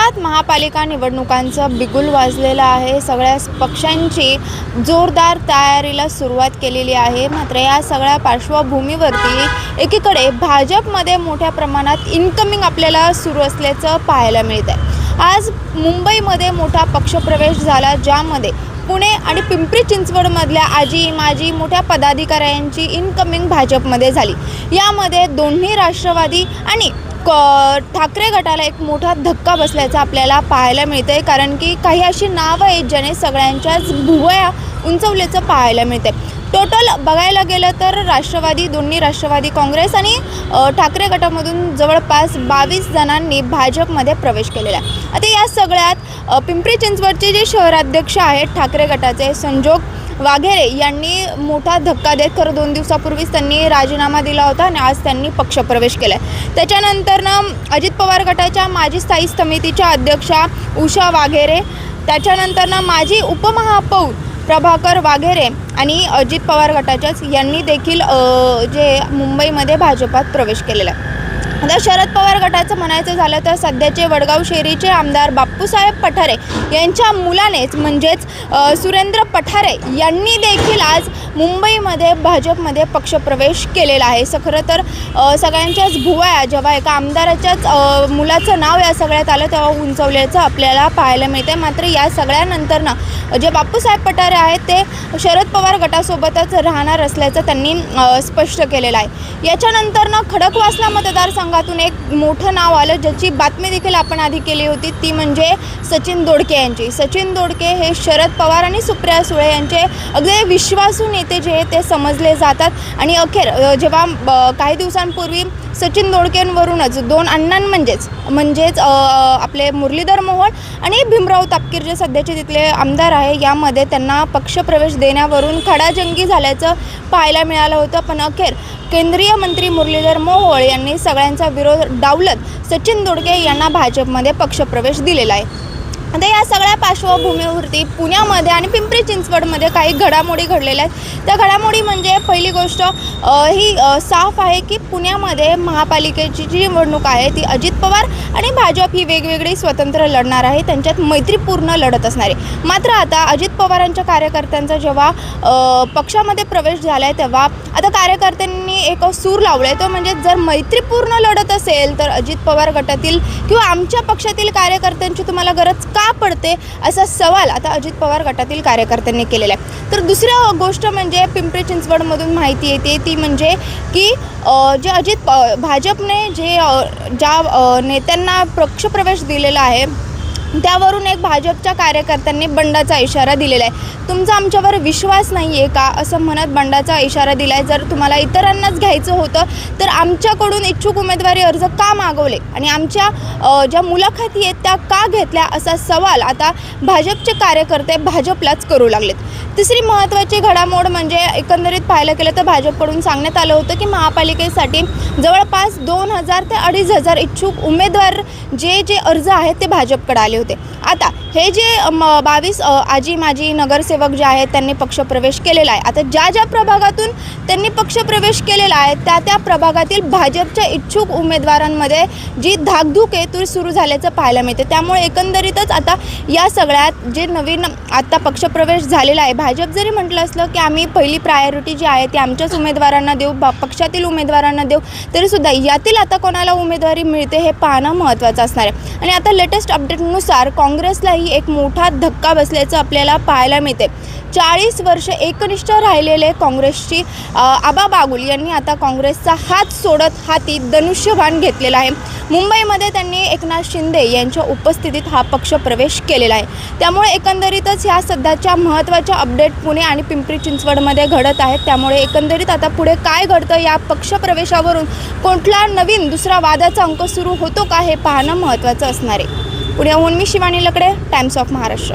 पुण्यात महापालिका निवडणुकांचं बिगुल वाजलेलं आहे। सगळ्या पक्षांची जोरदार तयारीला सुरुवात केलेली आहे। मात्र या सगळ्या पार्श्वभूमीवरती एकीकडे भाजपमध्ये मोठ्या प्रमाणात इनकमिंग आपल्याला सुरू असल्याचं पाहायला मिळत आहे। आज मुंबईमध्ये मोठा पक्षप्रवेश झाला, ज्यामध्ये पुणे आणि पिंपरी चिंचवडमधल्या आजी माजी मोठ्या पदाधिकाऱ्यांची इनकमिंग भाजपमध्ये झाली। यामध्ये दोन्ही राष्ट्रवादी आणि ठाकरे गटाला एक मोठा धक्का बसल्याचा आपल्याला पाहायला मिळतंय, कारण की काही अशी नावं आहेत ज्याने सगळ्यांच्याच भुवया उंचवल्याचं पाहायला मिळतंय। टोटल बघायला गेलं तर दोन्ही राष्ट्रवादी काँग्रेस आणि ठाकरे गटामधून जवळपास 22 जणांनी भाजपमध्ये प्रवेश केलेला आहे। आता या सगळ्यात पिंपरी चिंचवडचे जे शहराध्यक्ष आहेत ठाकरे गटाचे संजोग वाघेरे यांनी मोठा धक्का देत, खरं 2 दिवसापूर्वीच त्यांनी राजीनामा दिला होता आणि आज त्यांनी पक्षप्रवेश केला आहे। त्याच्यानंतरनं अजित पवार गटाच्या माजी स्थायी समितीच्या अध्यक्षा उषा वाघेरे, त्याच्यानंतरनं माजी उपमहापौर प्रभाकर वाघेरे आणि अजित पवार गटाच्याच यांनी देखील जे मुंबईमध्ये भाजपात प्रवेश केलेला आहे। आता शरद पवार गटाचं म्हणायचं झालं तर सध्याचे वडगाव शेरीचे आमदार बापूसाहेब पठारे यांच्या मुलानेच म्हणजेच सुरेंद्र पठारे यांनी देखील आज मुंबईमध्ये भाजपमध्ये पक्षप्रवेश केलेला आहे। खरं तर सगळ्यांच्याच भुवया जेव्हा एका आमदाराच्याच मुलाचं नाव या सगळ्यात आलं तेव्हा उंचवल्याचं आपल्याला पाहायला मिळतं आहे। मात्र या सगळ्यानंतरनं जे बापूसाहेब पठारे आहेत ते शरद पवार गटासोबतच राहणार असल्याचं त्यांनी स्पष्ट केलेलं आहे। याच्यानंतरनं खडकवासला मतदारसंघातून एक मोठं नाव आलं, ज्याची बातमी देखील आपण आधी केली होती, ती म्हणजे सचिन दोडके यांची। सचिन दोडके हे शरद पवार आणि सुप्रिया सुळे यांचे अगदी विश्वासू नेते जे ते समजले जातात आणि अखेर जेव्हा काही दिवसांपूर्वी सचिन दोडकेंवरूनच 2 अण्णां म्हणजेच आपले मुरलीधर मोहोळ आणि भीमराव तापकीर जे सध्याचे तिथले आमदार आहे, यामध्ये त्यांना पक्षप्रवेश देण्यावरून खडाजंगी झाल्याचं पाहायला मिळालं होतं। पण अखेर केंद्रीय मंत्री मुरलीधर मोहोळ यांनी सगळ्यांचा विरोध डावलत सचिन दोडके यांना भाजपमध्ये पक्षप्रवेश दिलेला आहे। आता या सगळ्या पार्श्वभूमीवरती पुण्यामध्ये आणि पिंपरी चिंचवडमध्ये काही घडामोडी घडलेल्या आहेत। त्या घडामोडी म्हणजे पहिली गोष्ट ही साफ आहे की पुण्यामध्ये महापालिकेची जी निवडणूक आहे ती अजित पवार आणि भाजप ही वेगवेगळी स्वतंत्र लढणार आहे, त्यांच्यात मैत्रीपूर्ण लढत असणार आहे। मात्र आता अजित पवारांच्या कार्यकर्त्यांचा जेव्हा पक्षामध्ये प्रवेश झाला आहे तेव्हा आता कार्यकर्त्यांनी एक सूर लावला आहे, तो म्हणजे जर मैत्रीपूर्ण लढत असेल तर अजित पवार गटातील किंवा आमच्या पक्षातील कार्यकर्त्यांची तुम्हाला गरज का पडते, असा सवाल आता अजित पवार गटातील कार्यकर्त्यांनी केलेला आहे। तर दुसरी गोष्ट म्हणजे पिंपरी चिंचवडमधून माहिती येते ती म्हणजे की जे भाजपने ज्या नेत्यांना पक्षप्रवेश दिलेला आहे त्यावरून एक भाजपच्या कार्यकर्त्यांनी बंडाचा इशारा दिलेला आहे। तुमचा आमच्यावर विश्वास नाही आहे का, असं म्हणत बंडाचा इशारा दिला आहे। जर तुम्हाला इतरांनाच घ्यायचं होतं तर आमच्याकडून इच्छुक उमेदवारी अर्ज का मागवले आणि आमच्या ज्या मुलाखती आहेत त्या का घेतल्या, असा सवाल आता भाजपचे कार्यकर्ते भाजपलाच करू लागलेत। तिसरी महत्त्वाची घडामोड म्हणजे एकंदरीत पाहायला गेलं तर भाजपकडून सांगण्यात आलं होतं की महापालिकेसाठी जवळपास 2000 ते 2500 इच्छुक उमेदवार जे अर्ज आहेत ते भाजपकडे आले होते। आता हे जे 22 आजी माजी नगरसेवक जे आहेत त्यांनी पक्षप्रवेश केलेला आहे। आता ज्या प्रभागातून त्यांनी पक्षप्रवेश केलेला आहे त्या प्रभागातील भाजपच्या इच्छुक उमेदवारांमध्ये जी धाकधूक आहे ती सुरू झाल्याचं पाहायला मिळते। त्यामुळे एकंदरीतच आता या सगळ्यात जे नवीन आता पक्षप्रवेश झालेला आहे, भाजप जरी म्हटलं असलं की आम्ही पहिली प्रायोरिटी जी आहे ती आमच्याच उमेदवारांना देऊ, पक्षातील उमेदवारांना देऊ, तरीसुद्धा यातील आता कोणाला उमेदवारी मिळते हे पाहणं महत्त्वाचं असणार आहे। आणि आता लेटेस्ट अपडेटनुसार काँग्रेसलाही एक मोठा धक्का बसल्याचं आपल्याला पाहायला मिळते। 40 वर्ष एकनिष्ठ राहिलेले काँग्रेसची आबा बागुल यांनी आता काँग्रेसचा हात सोडत हाती धनुष्यबाण घेतलेला आहे। मुंबईमध्ये त्यांनी एकनाथ शिंदे यांच्या उपस्थितीत हा पक्षप्रवेश केलेला आहे। त्यामुळे एकंदरीतच ह्या सध्याच्या महत्त्वाच्या अपडेट पुणे आणि पिंपरी चिंचवडमध्ये घडत आहेत। त्यामुळे एकंदरीत आता पुढे काय घडतं, या पक्षप्रवेशावरून कुठला नवीन दुसरा वादाचा अंक सुरू होतो का हे पाहणं महत्त्वाचं असणार आहे। पुण्याहून मी शिवानी लकडे, टाइम्स ऑफ महाराष्ट्र।